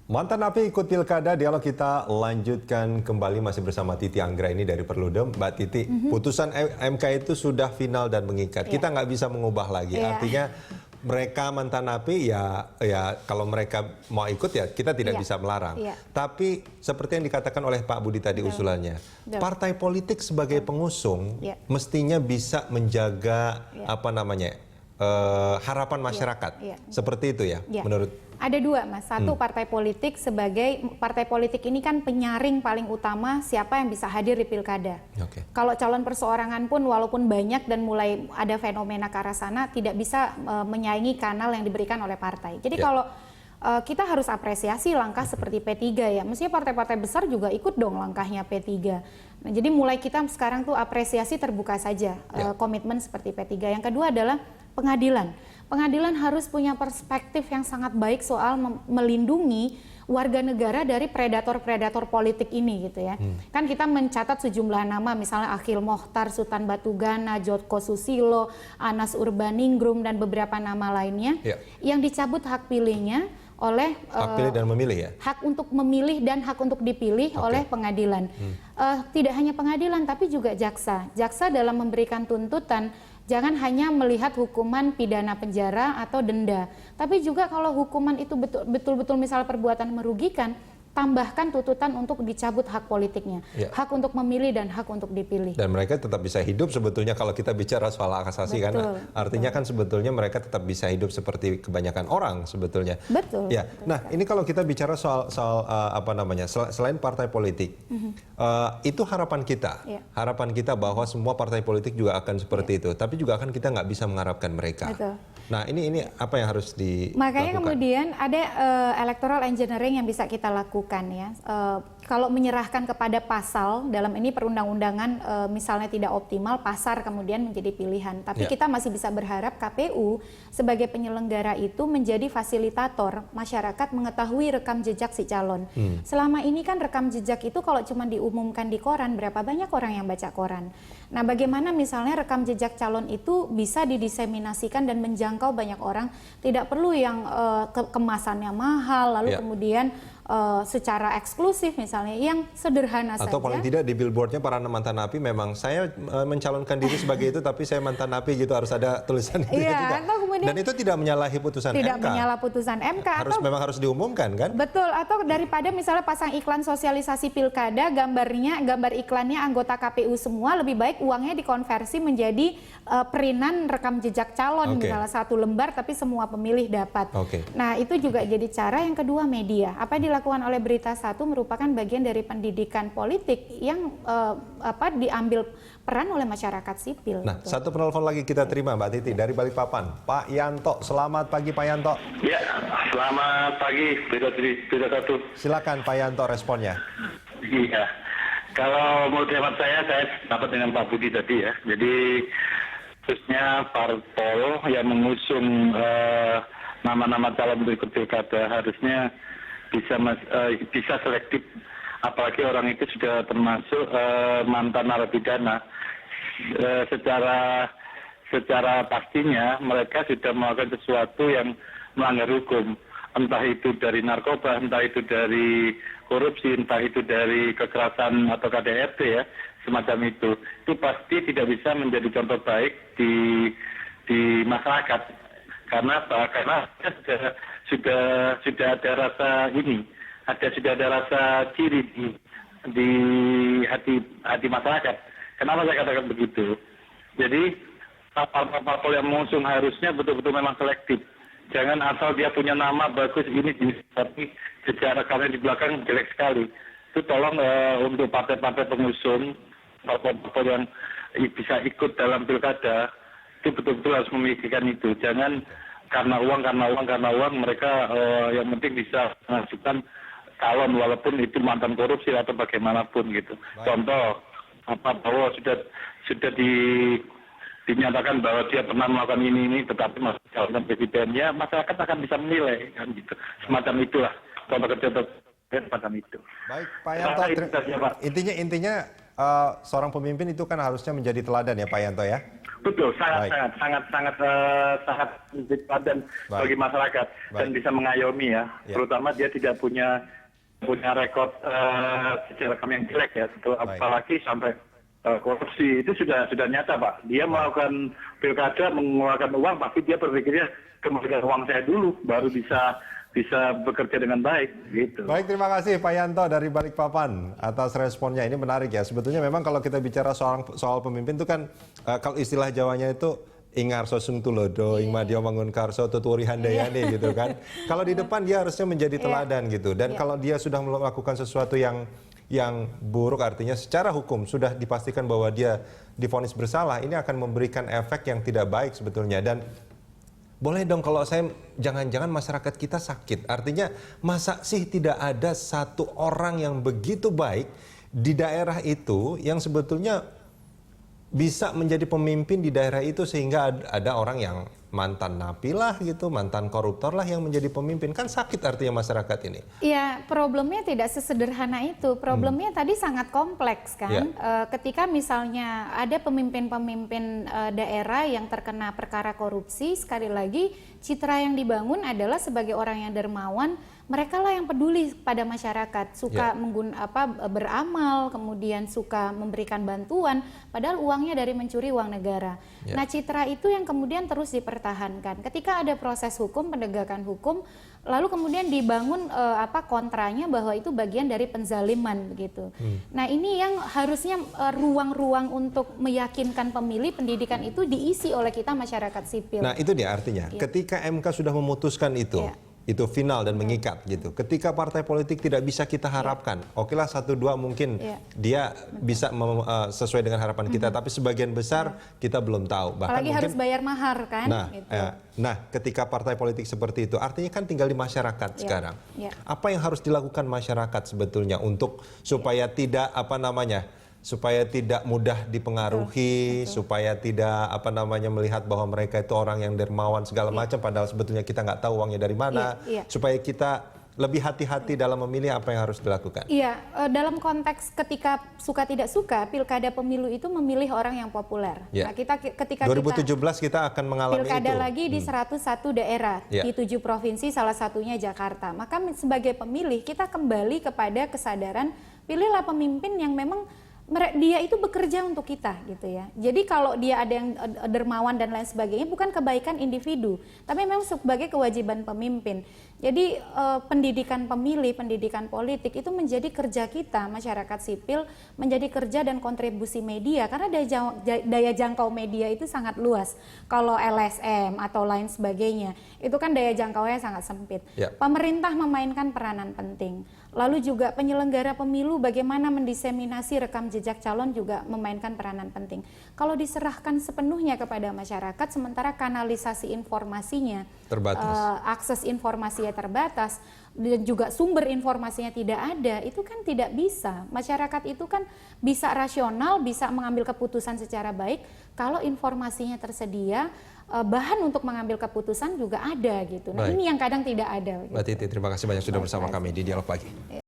Mantan napi ikut pilkada, dialog kita lanjutkan kembali masih bersama Titi Anggra ini dari Perludem. Mbak Titi, putusan MK itu sudah final dan mengikat. Kita nggak bisa mengubah lagi. Artinya mereka mantan napi ya kalau mereka mau ikut ya kita tidak bisa melarang. Tapi seperti yang dikatakan oleh Pak Budi tadi usulannya, partai politik sebagai pengusung mestinya bisa menjaga harapan masyarakat. Seperti itu ya, menurut. Ada dua, Mas. Satu, partai politik sebagai partai politik ini kan penyaring paling utama siapa yang bisa hadir di pilkada. Kalau calon perseorangan pun walaupun banyak dan mulai ada fenomena ke arah sana tidak bisa menyaingi kanal yang diberikan oleh partai. Jadi kalau kita harus apresiasi langkah seperti P3 ya. Mestinya partai-partai besar juga ikut dong langkahnya P3. Nah, jadi mulai kita sekarang tuh apresiasi terbuka saja komitmen seperti P3. Yang kedua adalah pengadilan. Pengadilan harus punya perspektif yang sangat baik soal melindungi warga negara dari predator-predator politik ini gitu ya. Kan kita mencatat sejumlah nama misalnya Akhil Mokhtar, Sultan Batugana, Joko Susilo, Anas Urbaningrum dan beberapa nama lainnya yang dicabut hak pilihnya oleh hak pilih dan memilih ya? Hak untuk memilih dan hak untuk dipilih oleh pengadilan. Tidak hanya pengadilan tapi juga jaksa. Jaksa dalam memberikan tuntutan jangan hanya melihat hukuman pidana penjara atau denda, tapi juga kalau hukuman itu betul-betul misal perbuatan merugikan, tambahkan tuntutan untuk dicabut hak politiknya, hak untuk memilih dan hak untuk dipilih. Dan mereka tetap bisa hidup sebetulnya kalau kita bicara soal hak asasi kan, artinya kan sebetulnya mereka tetap bisa hidup seperti kebanyakan orang sebetulnya. Betul. Ya. Nah ini kalau kita bicara soal selain partai politik, itu harapan kita bahwa semua partai politik juga akan seperti itu, tapi juga kan kita nggak bisa mengharapkan mereka. Nah ini apa yang harus dilakukan? Makanya kemudian ada electoral engineering yang bisa kita lakukan ya. Kalau menyerahkan kepada pasal dalam ini perundang-undangan misalnya tidak optimal, pasar kemudian menjadi pilihan. Tapi kita masih bisa berharap KPU sebagai penyelenggara itu menjadi fasilitator masyarakat mengetahui rekam jejak si calon. Selama ini kan rekam jejak itu kalau cuma diumumkan di koran, berapa banyak orang yang baca koran. Nah bagaimana misalnya rekam jejak calon itu bisa didiseminasikan dan menjangkau banyak orang, tidak perlu yang kemasannya mahal, lalu kemudian secara eksklusif misalnya yang sederhana saja. Atau paling tidak di billboardnya para mantan napi memang saya mencalonkan diri sebagai itu tapi saya mantan napi gitu, harus ada tulisan itu juga. Dan itu tidak menyalahi putusan MK. Tidak menyalah putusan MK. Memang harus diumumkan kan? Betul, atau daripada misalnya pasang iklan sosialisasi pilkada, gambar iklannya anggota KPU semua, lebih baik uangnya dikonversi menjadi perinan rekam jejak calon, misalnya 1 lembar tapi semua pemilih dapat. Nah itu juga jadi cara. Yang kedua, media. Apa yang dilakukan oleh Berita Satu merupakan bagian dari pendidikan politik yang diambil peran oleh masyarakat sipil. Nah, satu penelpon lagi kita terima Mbak Titi dari Balikpapan. Pak Yanto, selamat pagi Pak Yanto. Ya, selamat pagi Berita Satu. Silakan Pak Yanto responnya. Iya, kalau menurut hemat saya dapat dengan Pak Budi tadi ya. Jadi khususnya parpol yang mengusung nama-nama calon berikut pilkada harusnya bisa selektif, apalagi orang itu sudah termasuk mantan narapidana. Secara pastinya mereka sudah melakukan sesuatu yang melanggar hukum, entah itu dari narkoba, entah itu dari korupsi, entah itu dari kekerasan atau KDRT ya, semacam itu. Itu pasti tidak bisa menjadi contoh baik di masyarakat, karena sudah ada rasa sudah ada rasa ciri di hati masyarakat. Kenapa saya katakan begitu? Jadi parpol yang mengusung harusnya betul-betul memang selektif. Jangan asal dia punya nama bagus ini, tapi secara rekamnya di belakang jelek sekali. Itu tolong untuk partai-partai pengusung, parpol yang bisa ikut dalam pilkada, itu betul-betul harus memikirkan itu. Jangan karena uang mereka yang penting bisa mengajukan calon walaupun itu mantan korupsi atau bagaimanapun gitu. Contoh bahwa sudah dinyatakan bahwa dia pernah melakukan ini tetapi masih calon presiden, ya masyarakat akan bisa menilai kan gitu. Semacam itulah contoh semacam itu. Baik Pak Yanto, intinya seorang pemimpin itu kan harusnya menjadi teladan ya Pak Yanto ya? Betul, sangat menjadi teladan bagi masyarakat dan bisa mengayomi ya. Terutama dia tidak punya rekod secara yang jelek ya, apalagi sampai korupsi itu sudah nyata Pak. Dia melakukan pilkada mengeluarkan uang, tapi dia berpikirnya kembalikan uang saya dulu, baru bisa bekerja dengan baik gitu. Baik, terima kasih Pak Yanto dari Balikpapan atas responnya. Ini menarik ya. Sebetulnya memang kalau kita bicara soal pemimpin itu kan kalau istilah Jawanya itu ingarso sung tulodo, ing madya mangunkarso tuturi handayani gitu kan. Kalau di depan dia harusnya menjadi teladan gitu. Dan kalau dia sudah melakukan sesuatu yang buruk, artinya secara hukum sudah dipastikan bahwa dia divonis bersalah, ini akan memberikan efek yang tidak baik sebetulnya. Dan boleh dong kalau saya jangan-jangan masyarakat kita sakit. Artinya masa sih tidak ada satu orang yang begitu baik di daerah itu yang sebetulnya bisa menjadi pemimpin di daerah itu sehingga ada orang yang mantan napi lah gitu, mantan koruptor lah yang menjadi pemimpin. Kan sakit artinya masyarakat ini. Iya, problemnya tidak sesederhana itu. Problemnya tadi sangat kompleks kan. Ketika misalnya ada pemimpin-pemimpin daerah yang terkena perkara korupsi, sekali lagi citra yang dibangun adalah sebagai orang yang dermawan. Mereka lah yang peduli pada masyarakat, suka beramal, kemudian suka memberikan bantuan, padahal uangnya dari mencuri uang negara. Nah, citra itu yang kemudian terus dipertahankan. Ketika ada proses hukum, penegakan hukum, lalu kemudian dibangun kontranya bahwa itu bagian dari penzaliman begitu. Nah, ini yang harusnya ruang-ruang untuk meyakinkan pemilih, pendidikan itu diisi oleh kita masyarakat sipil. Nah, itu dia artinya. Ketika MK sudah memutuskan itu. Itu final dan mengikat gitu. Ketika partai politik tidak bisa kita harapkan, okelah 1-2 mungkin dia bisa sesuai dengan harapan kita, tapi sebagian besar kita belum tahu. Bahkan apalagi mungkin, harus bayar mahar kan. Nah, ketika partai politik seperti itu, artinya kan tinggal di masyarakat sekarang. Apa yang harus dilakukan masyarakat sebetulnya untuk supaya tidak supaya tidak mudah dipengaruhi, supaya tidak melihat bahwa mereka itu orang yang dermawan segala macam, padahal sebetulnya kita nggak tahu uangnya dari mana, supaya kita lebih hati-hati dalam memilih apa yang harus dilakukan. Iya, dalam konteks ketika suka tidak suka, pilkada pemilu itu memilih orang yang populer. Nah, ketika 2017 kita akan mengalami pilkada itu. lagi di 101 daerah, di 7 provinsi, salah satunya Jakarta. Maka sebagai pemilih kita kembali kepada kesadaran, pilihlah pemimpin yang memang dia itu bekerja untuk kita gitu ya. Jadi kalau dia ada yang dermawan dan lain sebagainya bukan kebaikan individu, tapi memang sebagai kewajiban pemimpin. Jadi pendidikan pemilih, pendidikan politik itu menjadi kerja kita masyarakat sipil, menjadi kerja dan kontribusi media karena daya jangkau media itu sangat luas. Kalau LSM atau lain sebagainya, itu kan daya jangkaunya sangat sempit. Pemerintah memainkan peranan penting. Lalu juga penyelenggara pemilu bagaimana mendiseminasi rekam jejak calon juga memainkan peranan penting. Kalau diserahkan sepenuhnya kepada masyarakat, sementara kanalisasi informasinya terbatas, akses informasinya terbatas, dan juga sumber informasinya tidak ada, itu kan tidak bisa. Masyarakat itu kan bisa rasional, bisa mengambil keputusan secara baik kalau informasinya tersedia, bahan untuk mengambil keputusan juga ada gitu. Nah, ini yang kadang tidak ada. Mbak Titi, terima kasih banyak sudah bersama kami di Dialog Pagi.